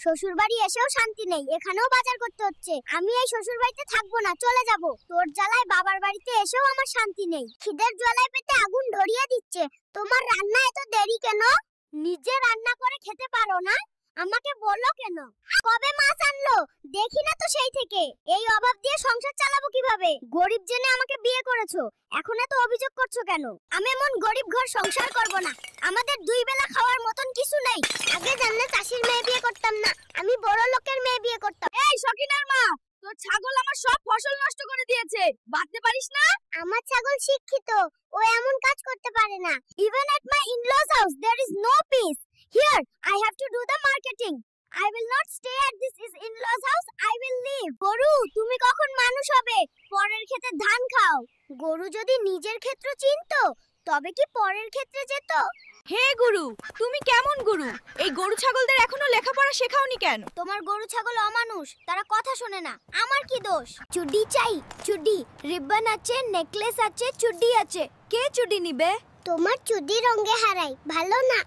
শ্বশুর বাড়ি এসেও শান্তি নেই, এখানেও বাজার করতে হচ্ছে। আমি এই শ্বশুর বাড়িতে থাকবো না, চলে যাব। তোর জ্বালায় বাবার বাড়িতে এসেও আমার শান্তি নেই। খিদের জ্বালায় পেটে আগুন ধরিয়ে দিচ্ছে। তোমার রান্না এত দেরি কেন? নিজে রান্না করে খেতে পারো না? আমাকে বলো কেন? কবে মাছ আনলো? দেখি না তো সেই থেকে। এই অভাব দিয়ে সংসার চালাবো কিভাবে? গরিব জেনে আমাকে বিয়ে করেছো, এখন এত অভিযোগ করছো কেন? আমি এমন গরিব ঘর সংসার করব না। আমাদের দুই বেলা খাওয়ার মতন কিছু নেই। আগে জানলে চাষির মেয়ে বিয়ে করতাম না, আমি বড় লোকের মেয়ে বিয়ে করতাম। এই সকিনার মা, তোর ছাগল আমার সব ফসল নষ্ট করে দিয়েছে, বাঁধতে পারিস না? আমার ছাগল শিক্ষিত, ও এমন কাজ করতে পারে না। Even at my in-laws house there is no peace. Here I have to do the marketing. I will not stay at this in-laws house. I will leave. গরু, তুমি কখন মানুষ হবে? পরের ক্ষেতে ধান খাও। গরু যদি নিজের ক্ষেত্র চিনতো তবে কি পরের ক্ষেত্রে যেত? হে গুরু, তুমি কেমন গুরু? এই গরু ছাগলদের এখনো লেখাপড়া শেখাওনি কেন? তোমার গরু ছাগল অমানুষ, তারা কথা শোনে না। আমার কি দোষ? চুডি চাই, চুডি। রিবন আছে, নেকলেস আছে, চুডি আছে। কে চুড়ি নিবে? তোমার চুডি রঙে হারাই, ভালো না।